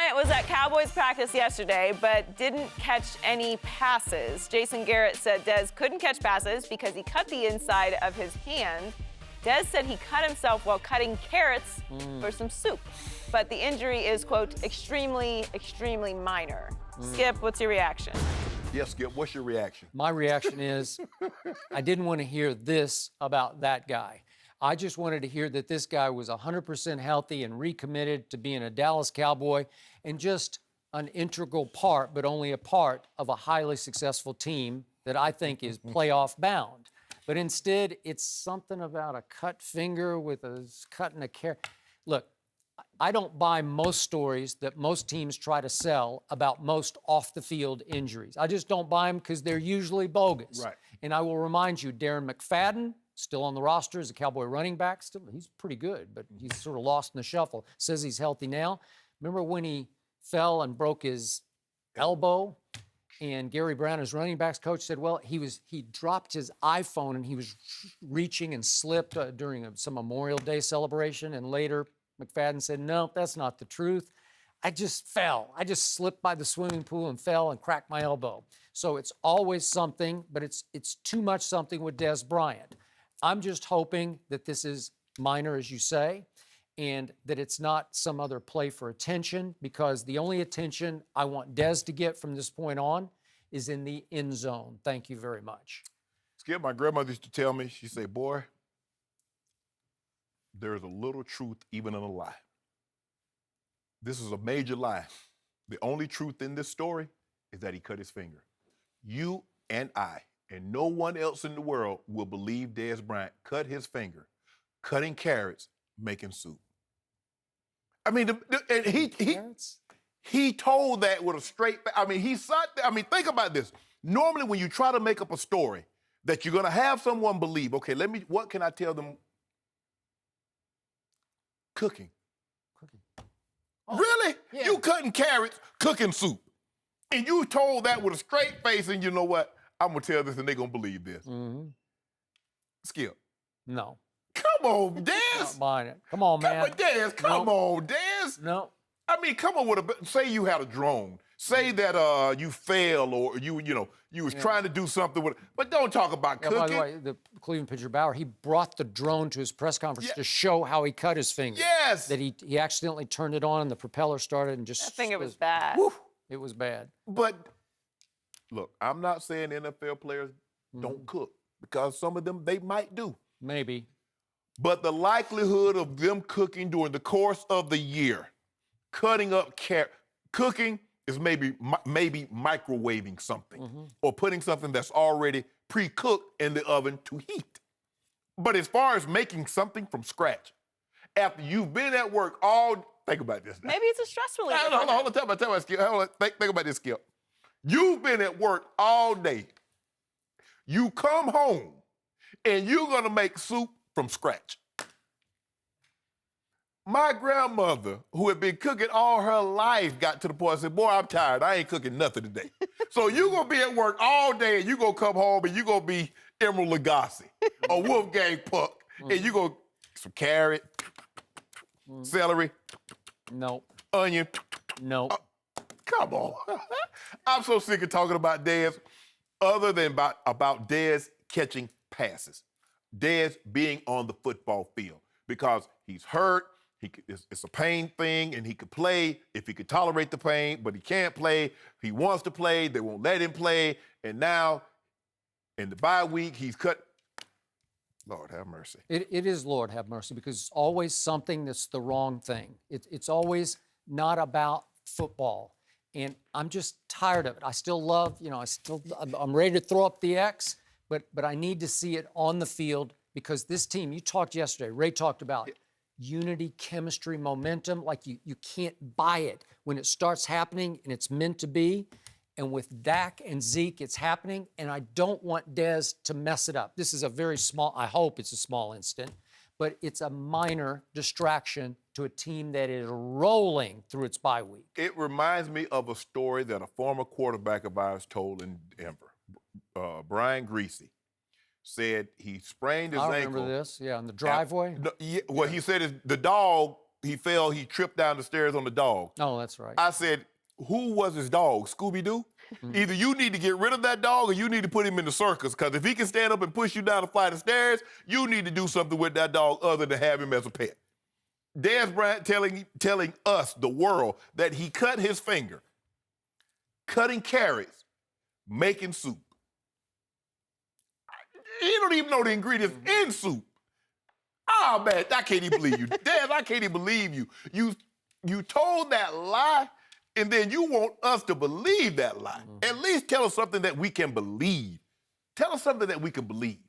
Bryant was at Cowboys practice yesterday, but didn't catch any passes. Jason Garrett said Dez couldn't catch passes because he cut the inside of his hand. Dez said he cut himself while cutting carrots for some soup. But the injury is, quote, extremely, extremely minor. Skip, what's your reaction? Yes, Skip, what's your reaction? My reaction is I didn't want to hear this about that guy. I just wanted to hear that this guy was 100% healthy and recommitted to being a Dallas Cowboy and just an integral part, but only a part of a highly successful team that I think is playoff bound. But instead, it's something about a cut finger with a cut in a carrot. Look, I don't buy most stories that most teams try to sell about most off-the-field injuries. I just don't buy them because they're usually bogus. Right. And I will remind you, Darren McFadden, still on the roster as a Cowboy running back. Still, he's pretty good, but he's sort of lost in the shuffle. Says he's healthy now. Remember when he fell and broke his elbow? And Gary Brown, his running backs coach, said, well, he dropped his iPhone and he was reaching and slipped during some Memorial Day celebration. And later, McFadden said, no, that's not the truth. I just fell. I just slipped by the swimming pool and fell and cracked my elbow. So it's always something, but it's too much something with Dez Bryant. I'm just hoping that this is minor, as you say, and that it's not some other play for attention, because the only attention I want Dez to get from this point on is in the end zone. Thank you very much. Skip, my grandmother used to tell me, she'd say, boy, there's a little truth even in a lie. This is a major lie. The only truth in this story is that he cut his finger. You and I, and no one else in the world will believe Dez Bryant cut his finger, cutting carrots, making soup. I mean, he told that with a straight, think about this. Normally when you try to make up a story that you're gonna have someone believe, okay, what can I tell them? Cooking. Oh, really? Yeah. You cutting carrots, cooking soup. And you told that with a straight face, and you know what? I'm going to tell this, and they're going to believe this. Mm-hmm. Skip. No. Come on, Dez. Not buying it. Come on, man. Dez, come on, Dez. No. I mean, come on say you had a drone. Say that you fell or you was trying to do something with it. But don't talk about cooking. By the way, the Cleveland pitcher Bauer, he brought the drone to his press conference to show how he cut his finger. Yes. That he accidentally turned it on and the propeller started and just... That finger was bad. Whew, it was bad. But, look, I'm not saying NFL players don't cook, because some of them, they might do. Maybe. But the likelihood of them cooking during the course of the year, cutting up cooking is maybe microwaving something or putting something that's already pre-cooked in the oven to heat. But as far as making something from scratch, after you've been at work think about this now. Maybe it's a stress reliever. Hold on, tell me, Skip. Think about this, Skip. You've been at work all day. You come home and you're gonna make soup from scratch. My grandmother, who had been cooking all her life, got to the point and said, boy, I'm tired. I ain't cooking nothing today. So you're going to be at work all day, and you're going to come home, and you're going to be Emerald Lagasse or Wolfgang Puck, and you're going to some carrot, celery, no, onion. No. Come on. I'm so sick of talking about Dez, other than about Dez catching passes. Dez being on the football field, because he's hurt. It's a pain thing, and he could play if he could tolerate the pain, but he can't play. He wants to play. They won't let him play. And now, in the bye week, he's cut. Lord have mercy. It is Lord have mercy, because it's always something that's the wrong thing. It's always not about football. And I'm just tired of it. I still love, I'm ready to throw up the X, but I need to see it on the field, because this team, you talked yesterday, Ray talked about unity, chemistry, momentum, like you can't buy it when it starts happening and it's meant to be. And with Dak and Zeke, it's happening, and I don't want Dez to mess it up. This is a very small, I hope it's a small incident, but it's a minor distraction to a team that is rolling through its bye week. It reminds me of a story that a former quarterback of ours told in Denver. Brian Greasy said he sprained his ankle. I remember this, in the driveway. He said the dog he fell, he tripped down the stairs on the dog. Oh, that's right. I said, who was his dog? Scooby-Doo? Either you need to get rid of that dog or you need to put him in the circus, because if he can stand up and push you down a flight of stairs, you need to do something with that dog other than have him as a pet. Dez Bryant telling us, the world, that he cut his finger cutting carrots, making soup. He don't even know the ingredients in soup. Oh, man, I can't even believe you. Dez, I can't even believe you. You told that lie, and then you want us to believe that lie. At least tell us something that we can believe. Tell us something that we can believe.